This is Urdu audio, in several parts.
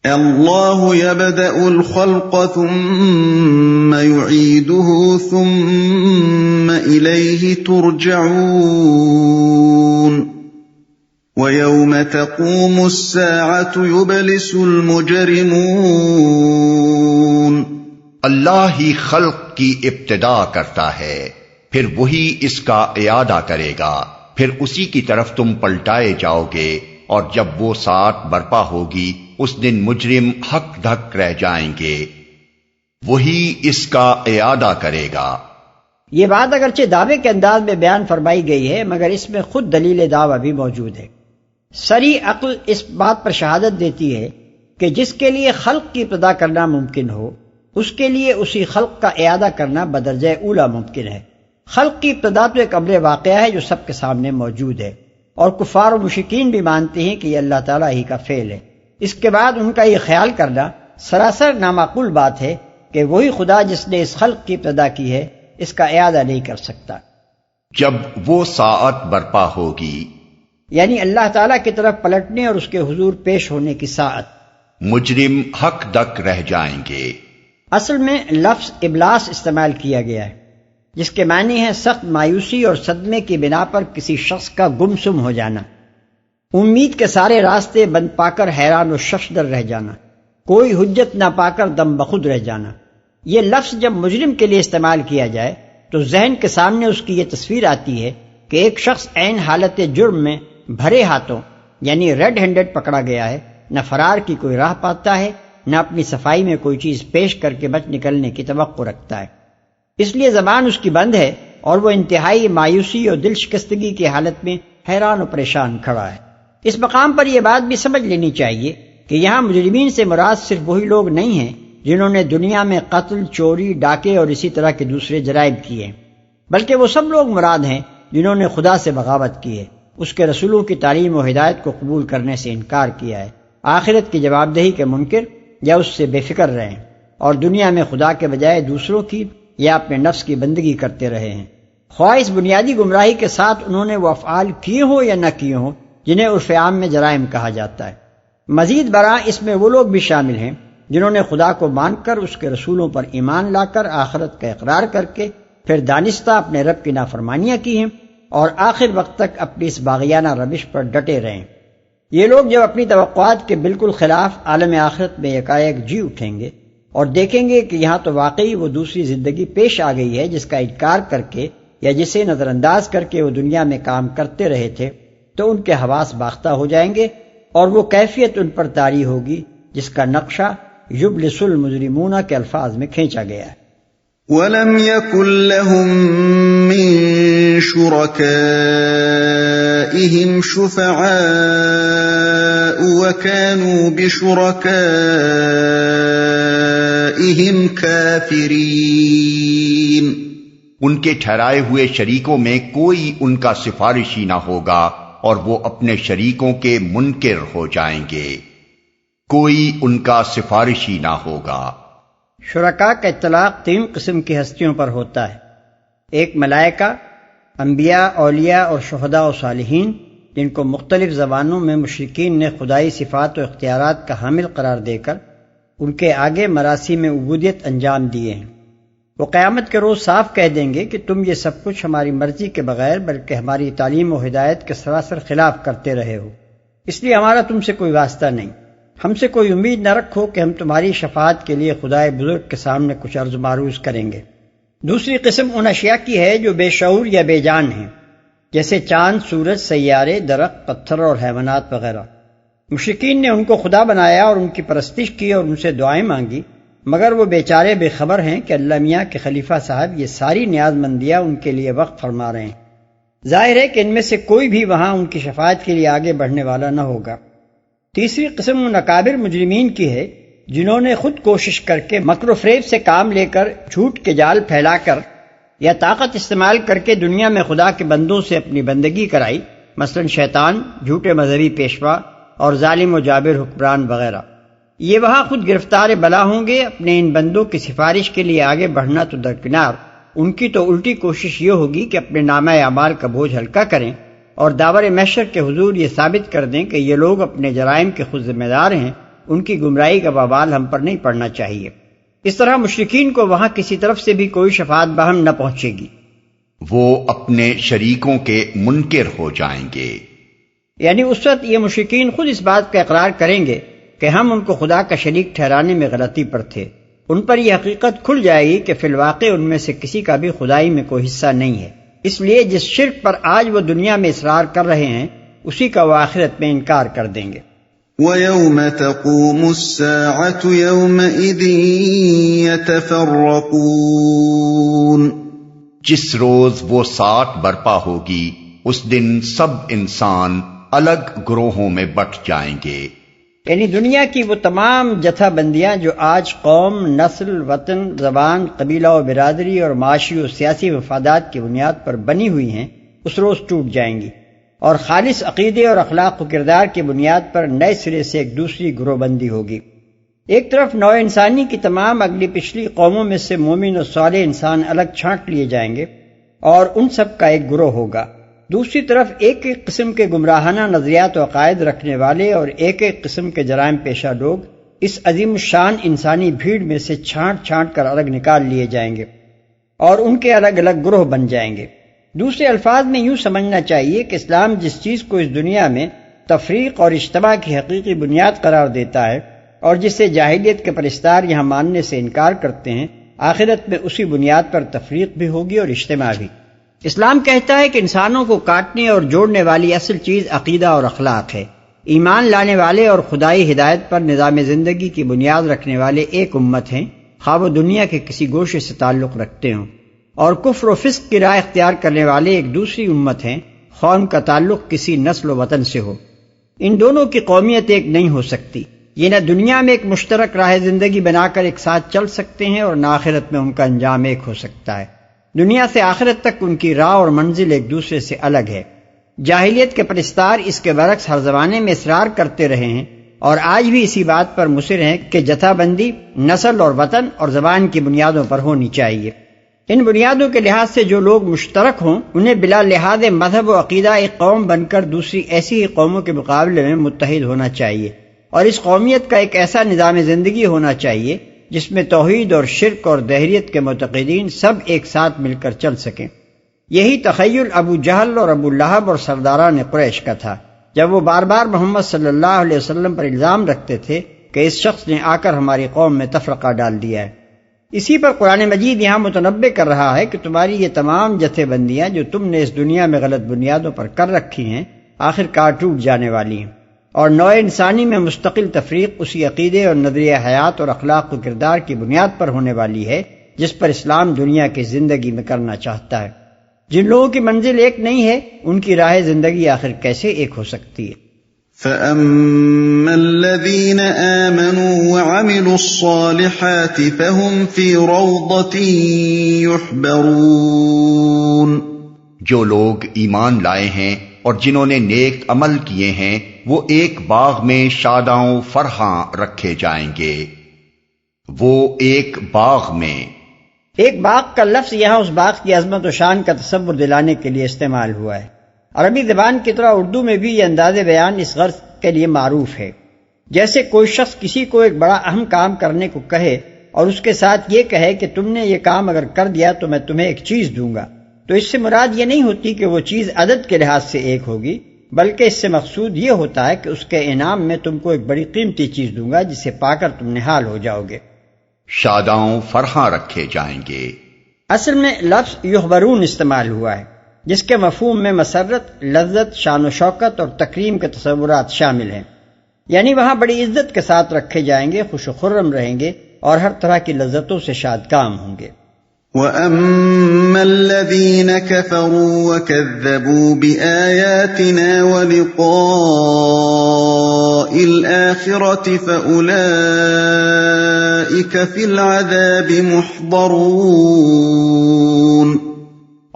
اللہ یبدأ الخلق ثم یعیدہ ثم الیہ ترجعون وَيَوْمَ تَقُومُ السَّاعَةُ يُبْلِسُ الْمُجْرِمُونَ اللہ ہی خلق کی ابتدا کرتا ہے، پھر وہی اس کا اعادہ کرے گا، پھر اسی کی طرف تم پلٹائے جاؤ گے، اور جب وہ ساعت برپا ہوگی اس دن مجرم ہک دھک رہ جائیں گے، وہی اس کا اعادہ کرے گا۔ یہ بات اگرچہ دعوے کے انداز میں بیان فرمائی گئی ہے، مگر اس میں خود دلیل دعویٰ بھی موجود ہے۔ سری عقل اس بات پر شہادت دیتی ہے کہ جس کے لیے خلق کی ابتدا کرنا ممکن ہو، اس کے لیے اسی خلق کا اعادہ کرنا بدرجہ اولا ممکن ہے۔ خلق کی ابتدا تو ایک امر واقعہ ہے جو سب کے سامنے موجود ہے، اور کفار و مشرکین بھی مانتے ہیں کہ یہ اللہ تعالیٰ ہی کا فعل ہے۔ اس کے بعد ان کا یہ خیال کرنا سراسر نامعقول بات ہے کہ وہی خدا جس نے اس خلق کی ابتدا کی ہے اس کا اعادہ نہیں کر سکتا۔ جب وہ ساعت برپا ہوگی، یعنی اللہ تعالیٰ کی طرف پلٹنے اور اس کے حضور پیش ہونے کی ساعت، مجرم ہک دک رہ جائیں گے۔ اصل میں لفظ ابلاس استعمال کیا گیا ہے، جس کے معنی ہے سخت مایوسی اور صدمے کی بنا پر کسی شخص کا گمسم ہو جانا، امید کے سارے راستے بند پا کر حیران و ششدر رہ جانا، کوئی حجت نہ پا کر دم بخود رہ جانا۔ یہ لفظ جب مجرم کے لیے استعمال کیا جائے تو ذہن کے سامنے اس کی یہ تصویر آتی ہے کہ ایک شخص عین حالت جرم میں بھرے ہاتھوں یعنی ریڈ ہینڈڈ پکڑا گیا ہے، نہ فرار کی کوئی راہ پاتا ہے، نہ اپنی صفائی میں کوئی چیز پیش کر کے بچ نکلنے کی توقع رکھتا ہے۔ اس لیے زبان اس کی بند ہے اور وہ انتہائی مایوسی اور دل شکستگی کی حالت میں حیران و پریشان کھڑا ہے۔ اس مقام پر یہ بات بھی سمجھ لینی چاہیے کہ یہاں مجرمین سے مراد صرف وہی لوگ نہیں ہیں جنہوں نے دنیا میں قتل، چوری، ڈاکے اور اسی طرح کے دوسرے جرائم کیے ہیں، بلکہ وہ سب لوگ مراد ہیں جنہوں نے خدا سے بغاوت کی ہے، اس کے رسولوں کی تعلیم و ہدایت کو قبول کرنے سے انکار کیا ہے، آخرت کی جواب دہی کے منکر یا اس سے بے فکر رہے ہیں، اور دنیا میں خدا کے بجائے دوسروں کی یا اپنے نفس کی بندگی کرتے رہے ہیں۔ خواہ اس بنیادی گمراہی کے ساتھ انہوں نے وہ افعال کیے ہوں یا نہ کیے ہوں جنہیں عرف عام میں جرائم کہا جاتا ہے۔ مزید برآں اس میں وہ لوگ بھی شامل ہیں جنہوں نے خدا کو مان کر، اس کے رسولوں پر ایمان لا کر، آخرت کا اقرار کر کے پھر دانستہ اپنے رب کی نافرمانیاں کی ہیں اور آخر وقت تک اپنی اس باغیانہ روش پر ڈٹے رہیں۔ یہ لوگ جب اپنی توقعات کے بالکل خلاف عالم آخرت میں یکایک جی اٹھیں گے اور دیکھیں گے کہ یہاں تو واقعی وہ دوسری زندگی پیش آ گئی ہے جس کا انکار کر کے یا جسے نظر انداز کر کے وہ دنیا میں کام کرتے رہے تھے، تو ان کے حواس باختہ ہو جائیں گے اور وہ کیفیت ان پر طاری ہوگی جس کا نقشہ یبلس المجرمون کے الفاظ میں کھینچا گیا ہے۔ وَلَمْ يَكُنْ لَهُم مِّن شُرَكَائِهِمْ شُفَعَاءُ وَكَانُوا بِشُرَكَائِهِمْ كَافِرِينَ۔ ان کے ٹھہرائے ہوئے شریکوں میں کوئی ان کا سفارشی نہ ہوگا اور وہ اپنے شریکوں کے منکر ہو جائیں گے، کوئی ان کا سفارشی نہ ہوگا۔ شرکاء کا اطلاق 3 قسم کی ہستیوں پر ہوتا ہے، ایک ملائکہ، انبیاء، اولیاء اور شہداء و صالحین، جن کو مختلف زبانوں میں مشرکین نے خدائی صفات و اختیارات کا حامل قرار دے کر ان کے آگے مراسم عبودیت انجام دیے ہیں۔ وہ قیامت کے روز صاف کہہ دیں گے کہ تم یہ سب کچھ ہماری مرضی کے بغیر بلکہ ہماری تعلیم و ہدایت کے سراسر خلاف کرتے رہے ہو، اس لیے ہمارا تم سے کوئی واسطہ نہیں، ہم سے کوئی امید نہ رکھو کہ ہم تمہاری شفاعت کے لیے خدائے بزرگ کے سامنے کچھ عرض معروض کریں گے۔ دوسری قسم ان اشیاء کی ہے جو بے شعور یا بے جان ہیں، جیسے چاند، سورج، سیارے، درخت، پتھر اور حیوانات وغیرہ۔ مشرکین نے ان کو خدا بنایا اور ان کی پرستش کی اور ان سے دعائیں مانگی، مگر وہ بیچارے بے خبر ہیں کہ اللہ میاں کے خلیفہ صاحب یہ ساری نیاز مندیاں ان کے لیے وقت فرما رہے ہیں۔ ظاہر ہے کہ ان میں سے کوئی بھی وہاں ان کی شفاعت کے لیے آگے بڑھنے والا نہ ہوگا۔ تیسری قسم ان اکابر مجرمین کی ہے جنہوں نے خود کوشش کر کے مکر و فریب سے کام لے کر، جھوٹ کے جال پھیلا کر یا طاقت استعمال کر کے دنیا میں خدا کے بندوں سے اپنی بندگی کرائی، مثلا شیطان، جھوٹے مذہبی پیشوا اور ظالم و جابر حکمران وغیرہ۔ یہ وہاں خود گرفتار بلا ہوں گے، اپنے ان بندوں کی سفارش کے لیے آگے بڑھنا تو درکنار، ان کی تو الٹی کوشش یہ ہوگی کہ اپنے نامہ اعمال کا بوجھ ہلکا کریں اور داور محشر کے حضور یہ ثابت کر دیں کہ یہ لوگ اپنے جرائم کے خود ذمہ دار ہیں، ان کی گمراہی کا وبال ہم پر نہیں پڑنا چاہیے۔ اس طرح مشرکین کو وہاں کسی طرف سے بھی کوئی شفاعت بہم نہ پہنچے گی۔ وہ اپنے شریکوں کے منکر ہو جائیں گے، یعنی اس وقت یہ مشرکین خود اس بات کا اقرار کریں گے کہ ہم ان کو خدا کا شریک ٹھہرانے میں غلطی پر تھے۔ ان پر یہ حقیقت کھل جائے گی کہ فی الواقع ان میں سے کسی کا بھی خدائی میں کوئی حصہ نہیں ہے، اس لیے جس شرک پر آج وہ دنیا میں اصرار کر رہے ہیں اسی کا وہ آخرت میں انکار کر دیں گے۔ وَيَوْمَ تَقُومُ السَّاعَةُ يَوْمَئِذٍ يَتَفَرَّقُونَ، جس روز وہ ساعت برپا ہوگی اس دن سب انسان الگ گروہوں میں بٹ جائیں گے۔ یعنی دنیا کی وہ تمام جتھا بندیاں جو آج قوم، نسل، وطن، زبان، قبیلہ و برادری اور معاشی و سیاسی مفادات کی بنیاد پر بنی ہوئی ہیں اس روز ٹوٹ جائیں گی، اور خالص عقیدے اور اخلاق و کردار کی بنیاد پر نئے سرے سے ایک دوسری گروہ بندی ہوگی۔ ایک طرف نوع انسانی کی تمام اگلی پچھلی قوموں میں سے مومن و صالح انسان الگ چھانٹ لیے جائیں گے اور ان سب کا ایک گروہ ہوگا، دوسری طرف ایک ایک قسم کے گمراہانہ نظریات و عقائد رکھنے والے اور ایک ایک قسم کے جرائم پیشہ لوگ اس عظیم الشان انسانی بھیڑ میں سے چھانٹ چھانٹ کر الگ نکال لیے جائیں گے اور ان کے الگ الگ گروہ بن جائیں گے۔ دوسرے الفاظ میں یوں سمجھنا چاہیے کہ اسلام جس چیز کو اس دنیا میں تفریق اور اجتماع کی حقیقی بنیاد قرار دیتا ہے اور جسے جاہلیت کے پرستار یہاں ماننے سے انکار کرتے ہیں، آخرت میں اسی بنیاد پر تفریق بھی ہوگی اور اجتماع بھی۔ اسلام کہتا ہے کہ انسانوں کو کاٹنے اور جوڑنے والی اصل چیز عقیدہ اور اخلاق ہے۔ ایمان لانے والے اور خدائی ہدایت پر نظام زندگی کی بنیاد رکھنے والے ایک امت ہیں، خواہ وہ دنیا کے کسی گوشے سے تعلق رکھتے ہوں، اور کفر و فسق کی راہ اختیار کرنے والے ایک دوسری امت ہیں، خواہ ان کا تعلق کسی نسل و وطن سے ہو۔ ان دونوں کی قومیت ایک نہیں ہو سکتی، یہ نہ دنیا میں ایک مشترک راہ زندگی بنا کر ایک ساتھ چل سکتے ہیں اور نہ آخرت میں ان کا انجام ایک ہو سکتا ہے۔ دنیا سے آخرت تک ان کی راہ اور منزل ایک دوسرے سے الگ ہے۔ جاہلیت کے پرستار اس کے برعکس ہر زمانے میں اصرار کرتے رہے ہیں اور آج بھی اسی بات پر مصر ہیں کہ جتھا بندی نسل اور وطن اور زبان کی بنیادوں پر ہونی چاہیے۔ ان بنیادوں کے لحاظ سے جو لوگ مشترک ہوں انہیں بلا لحاظ مذہب و عقیدہ ایک قوم بن کر دوسری ایسی ہی قوموں کے مقابلے میں متحد ہونا چاہیے، اور اس قومیت کا ایک ایسا نظام زندگی ہونا چاہیے جس میں توحید اور شرک اور دہریت کے معتقدین سب ایک ساتھ مل کر چل سکیں۔ یہی تخیل ابو جہل اور ابو لہب اور سرداران قریش کا تھا جب وہ بار بار محمد صلی اللہ علیہ وسلم پر الزام رکھتے تھے کہ اس شخص نے آ کر ہماری قوم میں تفرقہ ڈال دیا ہے۔ اسی پر قرآن مجید یہاں متنبع کر رہا ہے کہ تمہاری یہ تمام جتھے بندیاں جو تم نے اس دنیا میں غلط بنیادوں پر کر رکھی ہیں آخر کار ٹوٹ جانے والی ہیں، اور نوع انسانی میں مستقل تفریق اسی عقیدے اور نظریہ حیات اور اخلاق و کردار کی بنیاد پر ہونے والی ہے جس پر اسلام دنیا کی زندگی میں کرنا چاہتا ہے۔ جن لوگوں کی منزل ایک نہیں ہے ان کی راہ زندگی آخر کیسے ایک ہو سکتی ہے؟ فَأَمَّا الَّذِينَ آمَنُوا وَعَمِلُوا الصَّالِحَاتِ فَهُمْ فِي رَوْضَةٍ يُحْبَرُونَ، جو لوگ ایمان لائے ہیں اور جنہوں نے نیک عمل کیے ہیں وہ ایک باغ میں شاداں فرحاں رکھے جائیں گے۔ وہ ایک باغ میں، ایک باغ کا لفظ یہاں اس باغ کی عظمت و شان کا تصور دلانے کے لیے استعمال ہوا ہے۔ عربی زبان کی طرح اردو میں بھی یہ انداز بیان اس غرض کے لیے معروف ہے، جیسے کوئی شخص کسی کو ایک بڑا اہم کام کرنے کو کہے اور اس کے ساتھ یہ کہے کہ تم نے یہ کام اگر کر دیا تو میں تمہیں ایک چیز دوں گا، تو اس سے مراد یہ نہیں ہوتی کہ وہ چیز عدد کے لحاظ سے ایک ہوگی، بلکہ اس سے مقصود یہ ہوتا ہے کہ اس کے انعام میں تم کو ایک بڑی قیمتی چیز دوں گا جسے پا کر تم نہال ہو جاؤ گے۔ شاداں فرحاں رکھے جائیں گے۔ اصل میں لفظ یحبرون استعمال ہوا ہے جس کے مفہوم میں مسرت، لذت، شان و شوکت اور تکریم کے تصورات شامل ہیں، یعنی وہاں بڑی عزت کے ساتھ رکھے جائیں گے، خوش و خرم رہیں گے اور ہر طرح کی لذتوں سے شاد کام ہوں گے۔ وَأَمَّا الَّذِينَ كَفَرُوا وَكَذَّبُوا بِآيَاتِنَا وَلِقَاءِ الْآخِرَةِ فَأُولَئِكَ فِي الْعَذَابِ مُحْضَرُونَ،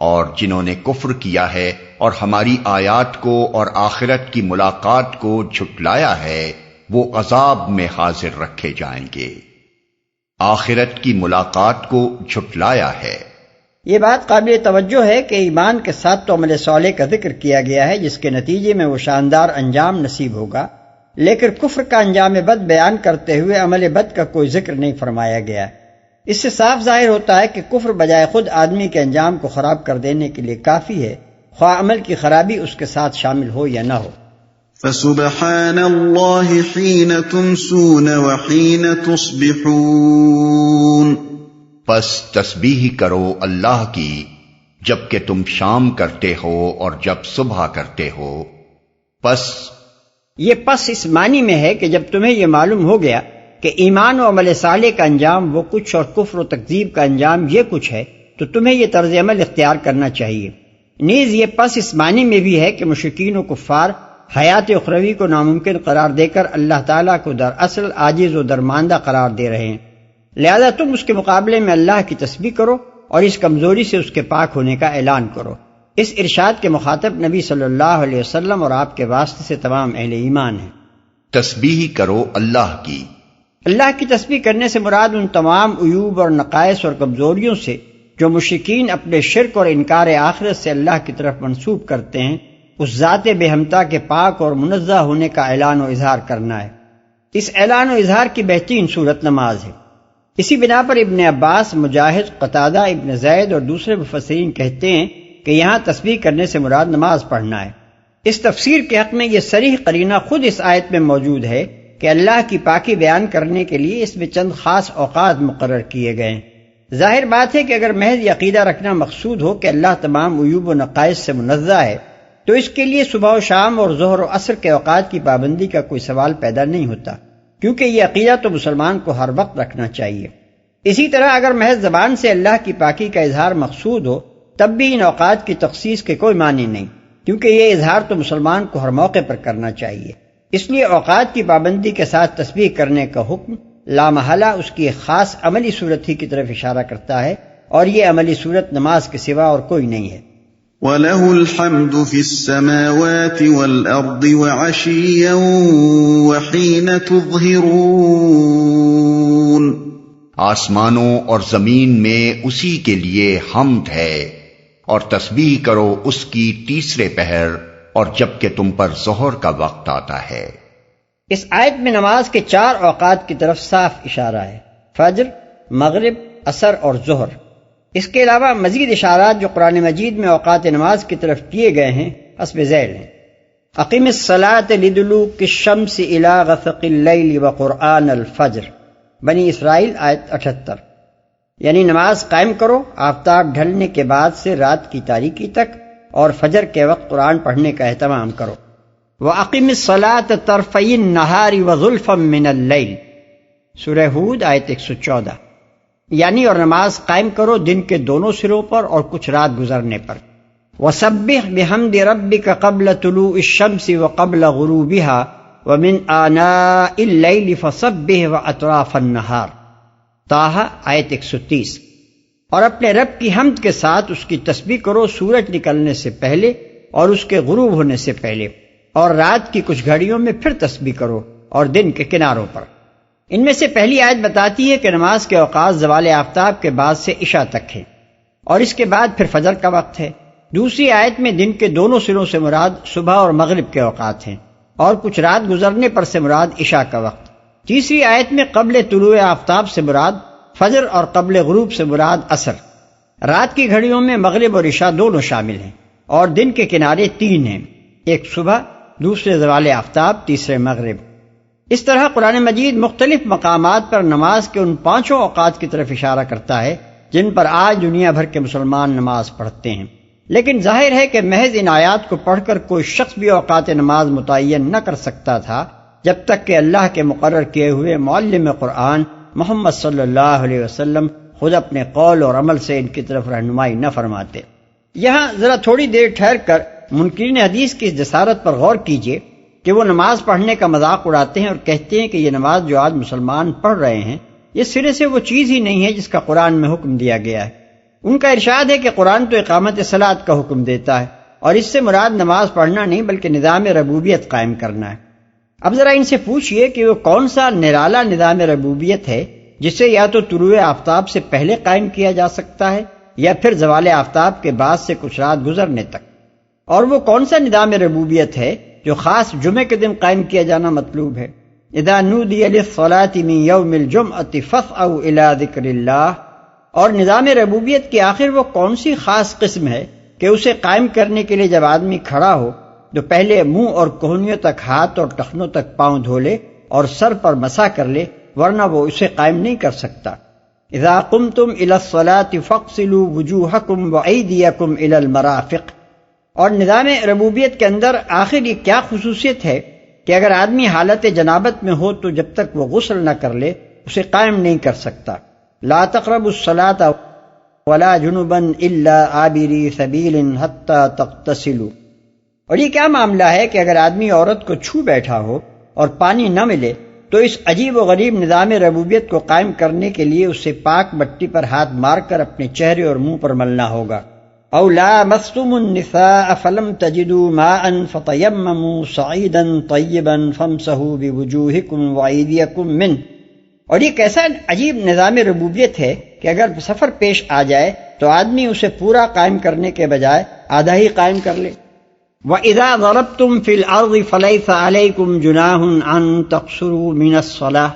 اور جنہوں نے کفر کیا ہے اور ہماری آیات کو اور آخرت کی ملاقات کو جھٹلایا ہے وہ عذاب میں حاضر رکھے جائیں گے۔ آخرت کی ملاقات کو جھٹلایا ہے۔ یہ بات قابل توجہ ہے کہ ایمان کے ساتھ تو عمل صالح کا ذکر کیا گیا ہے جس کے نتیجے میں وہ شاندار انجام نصیب ہوگا، لیکن کفر کا انجام بد بیان کرتے ہوئے عمل بد کا کوئی ذکر نہیں فرمایا گیا۔ اس سے صاف ظاہر ہوتا ہے کہ کفر بجائے خود آدمی کے انجام کو خراب کر دینے کے لیے کافی ہے، خواہ عمل کی خرابی اس کے ساتھ شامل ہو یا نہ ہو۔ فسبحان اللہ حین تمسون وحین تصبحون، پس تسبیح کرو اللہ کی جب کہ تم شام کرتے ہو اور جب صبح کرتے ہو۔ پس اس معنی میں ہے کہ جب تمہیں یہ معلوم ہو گیا کہ ایمان و عمل صالح کا انجام وہ کچھ اور کفر و تکذیب کا انجام یہ کچھ ہے، تو تمہیں یہ طرز عمل اختیار کرنا چاہیے۔ نیز یہ پس اس معنی میں بھی ہے کہ مشرکین و کفار حیات اخروی کو ناممکن قرار دے کر اللہ تعالیٰ کو دراصل عاجز و درماندہ قرار دے رہے ہیں، لہذا تم اس کے مقابلے میں اللہ کی تسبیح کرو اور اس کمزوری سے اس کے پاک ہونے کا اعلان کرو۔ اس ارشاد کے مخاطب نبی صلی اللہ علیہ وسلم اور آپ کے واسطے سے تمام اہل ایمان ہیں۔ تسبیح کرو اللہ کی، اللہ کی تسبیح کرنے سے مراد ان تمام عیوب اور نقائص اور کمزوریوں سے جو مشرکین اپنے شرک اور انکار آخرت سے اللہ کی طرف منسوب کرتے ہیں، اس ذات بے ہمتا کے پاک اور منزہ ہونے کا اعلان و اظہار کرنا ہے۔ اس اعلان و اظہار کی بہترین صورت نماز ہے۔ اسی بنا پر ابن عباس، مجاہد، قتادہ، ابن زید اور دوسرے مفسرین کہتے ہیں کہ یہاں تسبیح کرنے سے مراد نماز پڑھنا ہے۔ اس تفسیر کے حق میں یہ صریح قرینہ خود اس آیت میں موجود ہے کہ اللہ کی پاکی بیان کرنے کے لیے اس میں چند خاص اوقات مقرر کیے گئے ہیں۔ ظاہر بات ہے کہ اگر محض یہ عقیدہ رکھنا مقصود ہو کہ اللہ تمام عیوب و نقائص سے منزہ ہے، تو اس کے لیے صبح و شام اور ظہر و عصر کے اوقات کی پابندی کا کوئی سوال پیدا نہیں ہوتا، کیونکہ یہ عقیدہ تو مسلمان کو ہر وقت رکھنا چاہیے۔ اسی طرح اگر محض زبان سے اللہ کی پاکی کا اظہار مقصود ہو، تب بھی ان اوقات کی تخصیص کے کوئی معنی نہیں، کیونکہ یہ اظہار تو مسلمان کو ہر موقع پر کرنا چاہیے۔ اس لیے اوقات کی پابندی کے ساتھ تسبیح کرنے کا حکم لامحالہ اس کی ایک خاص عملی صورت ہی کی طرف اشارہ کرتا ہے، اور یہ عملی صورت نماز کے سوا اور کوئی نہیں ہے۔ وَلَهُ الْحَمْدُ فِي السَّمَاوَاتِ وَالْأَرْضِ وَعَشِيًّا وَحِينَ تُظْهِرُونَ، آسمانوں اور زمین میں اسی کے لیے حمد ہے، اور تسبیح کرو اس کی تیسرے پہر اور جب کہ تم پر ظہر کا وقت آتا ہے۔ اس آیت میں نماز کے 4 اوقات کی طرف صاف اشارہ ہے: فجر، مغرب، عصر اور ظہر۔ اس کے علاوہ مزید اشارات جو قرآن مجید میں اوقات نماز کی طرف کیے گئے ہیں حسب ذیل ہیں: اقم الصلاۃ لدلوک الشمس الی غسق اللیل وقرآن الفجر، بنی اسرائیل آیت 78۔ یعنی نماز قائم کرو آفتاب ڈھلنے کے بعد سے رات کی تاریکی تک، اور فجر کے وقت قرآن پڑھنے کا اہتمام کرو۔ وَأَقِمِ الصَّلَاةَ طَرْفَيِ النَّهَارِ وَزُلْفًا مِّنَ اللَّيْلِ، سورہ ہود آیت 114۔ یعنی اور نماز قائم کرو دن کے دونوں سروں پر اور کچھ رات گزرنے پر۔ وَسَبِّحْ بِحَمْدِ رَبِّكَ قَبْلَ طُلُوعِ الشَّمْسِ وَقَبْلَ غُرُوبِهَا وَمِنْ آنَاءِ اللَّيْلِ فَسَبِّحْ وَأَطْرَافَ النَّهَارِ، طٰہَ آیت 130۔ اور اپنے رب کی حمد کے ساتھ اس کی تسبیح کرو سورج نکلنے سے پہلے اور اس کے غروب ہونے سے پہلے، اور رات کی کچھ گھڑیوں میں پھر تسبیح کرو اور دن کے کناروں پر۔ ان میں سے پہلی آیت بتاتی ہے کہ نماز کے اوقات زوال آفتاب کے بعد سے عشاء تک ہے، اور اس کے بعد پھر فجر کا وقت ہے۔ دوسری آیت میں دن کے دونوں سروں سے مراد صبح اور مغرب کے اوقات ہیں، اور کچھ رات گزرنے پر سے مراد عشاء کا وقت۔ تیسری آیت میں قبل طلوع آفتاب سے مراد فجر اور قبل غروب سے مراد عصر۔ رات کی گھڑیوں میں مغرب اور عشاء دونوں شامل ہیں، اور دن کے کنارے 3 ہیں، ایک صبح، دوسرے زوال آفتاب، تیسرے مغرب۔ اس طرح قرآن مجید مختلف مقامات پر نماز کے ان 5 اوقات کی طرف اشارہ کرتا ہے جن پر آج دنیا بھر کے مسلمان نماز پڑھتے ہیں، لیکن ظاہر ہے کہ محض ان آیات کو پڑھ کر کوئی شخص بھی اوقات نماز متعین نہ کر سکتا تھا جب تک کہ اللہ کے مقرر کیے ہوئے معلم قرآن محمد صلی اللہ علیہ وسلم خود اپنے قول اور عمل سے ان کی طرف رہنمائی نہ فرماتے۔ یہاں ذرا تھوڑی دیر ٹھہر کر منکرین حدیث کی اس جسارت پر غور کیجیے کہ وہ نماز پڑھنے کا مذاق اڑاتے ہیں اور کہتے ہیں کہ یہ نماز جو آج مسلمان پڑھ رہے ہیں یہ سرے سے وہ چیز ہی نہیں ہے جس کا قرآن میں حکم دیا گیا ہے۔ ان کا ارشاد ہے کہ قرآن تو اقامت صلاۃ کا حکم دیتا ہے، اور اس سے مراد نماز پڑھنا نہیں بلکہ نظام ربوبیت قائم کرنا ہے۔ اب ذرا ان سے پوچھئے کہ وہ کون سا نرالا نظام ربوبیت ہے جسے یا تو طلوع آفتاب سے پہلے قائم کیا جا سکتا ہے یا پھر زوال آفتاب کے بعد سے کچھ رات گزرنے تک، اور وہ کون سا نظام ربوبیت ہے جو خاص جمعے کے دن قائم کیا جانا مطلوب ہے۔ اذا نودی للصلاة من یوم الجمعۃ فاسعوا الی ذکر اللہ۔ اور نظام ربوبیت کی آخر وہ کون سی خاص قسم ہے کہ اسے قائم کرنے کے لیے جب آدمی کھڑا ہو تو پہلے منہ اور کوہنیوں تک ہاتھ اور ٹخنوں تک پاؤں دھو لے اور سر پر مسح کر لے، ورنہ وہ اسے قائم نہیں کر سکتا۔ اذا قمتم الی الصلاة فاغسلوا وجوہکم وایدیکم الی المرافق۔ اور نظام ربوبیت کے اندر آخر یہ کیا خصوصیت ہے کہ اگر آدمی حالت جنابت میں ہو تو جب تک وہ غسل نہ کر لے اسے قائم نہیں کر سکتا۔ لا تقربوا الصلاة ولا جنبا الا عابری سبیل حتی تغتسلوا۔ اور یہ کیا معاملہ ہے کہ اگر آدمی عورت کو چھو بیٹھا ہو اور پانی نہ ملے تو اس عجیب و غریب نظام ربوبیت کو قائم کرنے کے لیے اسے پاک مٹی پر ہاتھ مار کر اپنے چہرے اور منہ پر ملنا ہوگا۔ او لامستم النساء فلم تجدوا ماء فتیمموا صعیدا طیبا فامسحوا بوجوہکم وایدیکم منہ۔ اور یہ کیسا عجیب نظام ربوبیت ہے کہ اگر سفر پیش آ جائے تو آدمی اسے پورا قائم کرنے کے بجائے آدھا ہی قائم کر لے۔ وَإِذَا ضَرَبْتُمْ فِي الْأَرْضِ فَلَيْسَ عَلَيْكُمْ جُنَاحٌ أَن تَقْصُرُوا مِنَ الصَّلَاةِ۔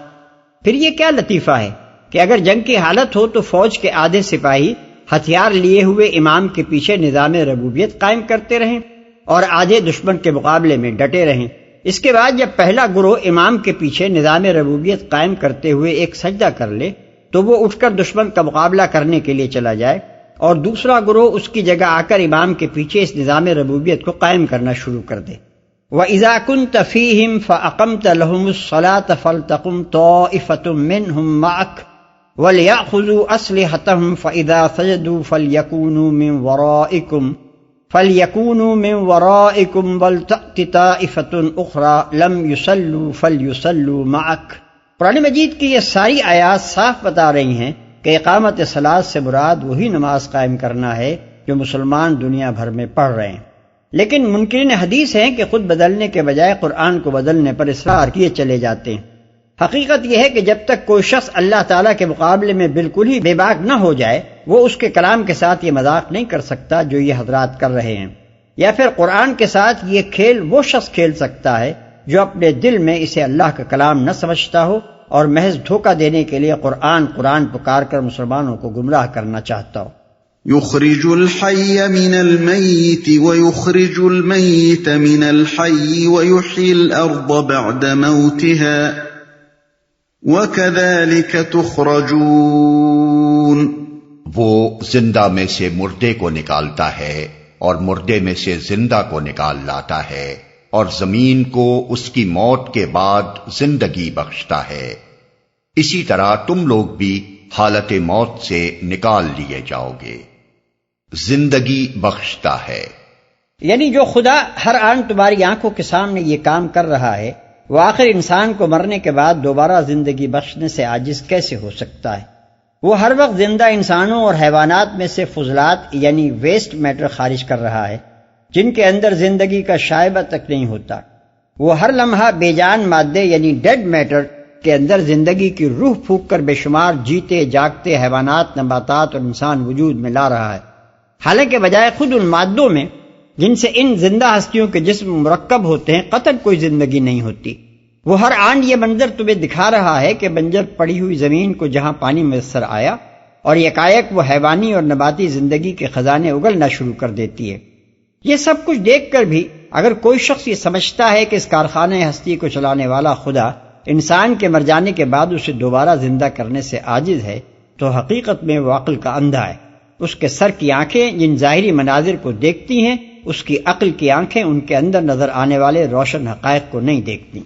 پھر یہ کیا لطیفہ ہے کہ اگر جنگ کی حالت ہو تو فوج کے آدھے سپاہی ہتھیار لیے ہوئے امام کے پیچھے نظام ربوبیت قائم کرتے رہیں اور آدھے دشمن کے مقابلے میں ڈٹے رہیں۔ اس کے بعد جب پہلا گروہ امام کے پیچھے نظام ربوبیت قائم کرتے ہوئے ایک سجدہ کر لے تو وہ اٹھ کر دشمن کا مقابلہ کرنے کے لیے چلا جائے اور دوسرا گروہ اس کی جگہ آ کر امام کے پیچھے اس نظام ربوبیت کو قائم کرنا شروع کر دے۔ وَإِذَا كُنْتَ فِيهِمْ فَأَقَمْتَ لَهُمُ الصَّلَاةَ فَلْتَقُمْ طَائِفَةٌ مِّنْهُمْ مَعَكَ وَلْيَأْخُذُوا أَسْلِحَتَهُمْ فَإِذَا سَجَدُوا فَلْيَكُونُوا مِنْ وَرَائِكُمْ وَلْتَأْتِ طَائِفَةٌ أُخْرَى لَمْ يُصَلُّوا فَلْيُصَلُّوا مَعَكَ۔ قرآن مجید کی یہ ساری آیات صاف بتا رہی ہیں کہ اقامت صلاۃ سے مراد وہی نماز قائم کرنا ہے جو مسلمان دنیا بھر میں پڑھ رہے ہیں، لیکن منکرین حدیث ہیں کہ خود بدلنے کے بجائے قرآن کو بدلنے پر اصرار کیے چلے جاتے ہیں۔ حقیقت یہ ہے کہ جب تک کوئی شخص اللہ تعالیٰ کے مقابلے میں بالکل ہی بے باک نہ ہو جائے وہ اس کے کلام کے ساتھ یہ مذاق نہیں کر سکتا جو یہ حضرات کر رہے ہیں، یا پھر قرآن کے ساتھ یہ کھیل وہ شخص کھیل سکتا ہے جو اپنے دل میں اسے اللہ کا کلام نہ سمجھتا ہو اور محض دھوکہ دینے کے لیے قرآن پکار کر مسلمانوں کو گمراہ کرنا چاہتا ہو۔ یخرج الحی من المیت ویخرج المیت من الحی ویحیی الارض بعد موتها وَكَذَلِكَ تُخْرَجُونَ۔ وہ زندہ میں سے مردے کو نکالتا ہے اور مردے میں سے زندہ کو نکال لاتا ہے اور زمین کو اس کی موت کے بعد زندگی بخشتا ہے، اسی طرح تم لوگ بھی حالت موت سے نکال لیے جاؤ گے۔ زندگی بخشتا ہے یعنی جو خدا ہر آن تمہاری آنکھوں کے سامنے یہ کام کر رہا ہے وہ آخر انسان کو مرنے کے بعد دوبارہ زندگی بخشنے سے عاجز کیسے ہو سکتا ہے؟ وہ ہر وقت زندہ انسانوں اور حیوانات میں سے فضلات یعنی ویسٹ میٹر خارج کر رہا ہے جن کے اندر زندگی کا شائبہ تک نہیں ہوتا۔ وہ ہر لمحہ بے جان مادے یعنی ڈیڈ میٹر کے اندر زندگی کی روح پھونک کر بے شمار جیتے جاگتے حیوانات، نباتات اور انسان وجود میں لا رہا ہے، حالانکہ بجائے خود ان مادوں میں جن سے ان زندہ ہستیوں کے جسم مرکب ہوتے ہیں قطعاً کوئی زندگی نہیں ہوتی۔ وہ ہر آن یہ منظر تمہیں دکھا رہا ہے کہ بنجر پڑی ہوئی زمین کو جہاں پانی میسر آیا اور یکایک وہ حیوانی اور نباتی زندگی کے خزانے اگلنا شروع کر دیتی ہے۔ یہ سب کچھ دیکھ کر بھی اگر کوئی شخص یہ سمجھتا ہے کہ اس کارخانے ہستی کو چلانے والا خدا انسان کے مر جانے کے بعد اسے دوبارہ زندہ کرنے سے عاجز ہے تو حقیقت میں وہ عقل کا اندھا ہے۔ اس کے سر کی آنکھیں جن ظاہری مناظر کو دیکھتی ہیں اس کی عقل کی آنکھیں ان کے اندر نظر آنے والے روشن حقائق کو نہیں دیکھتی۔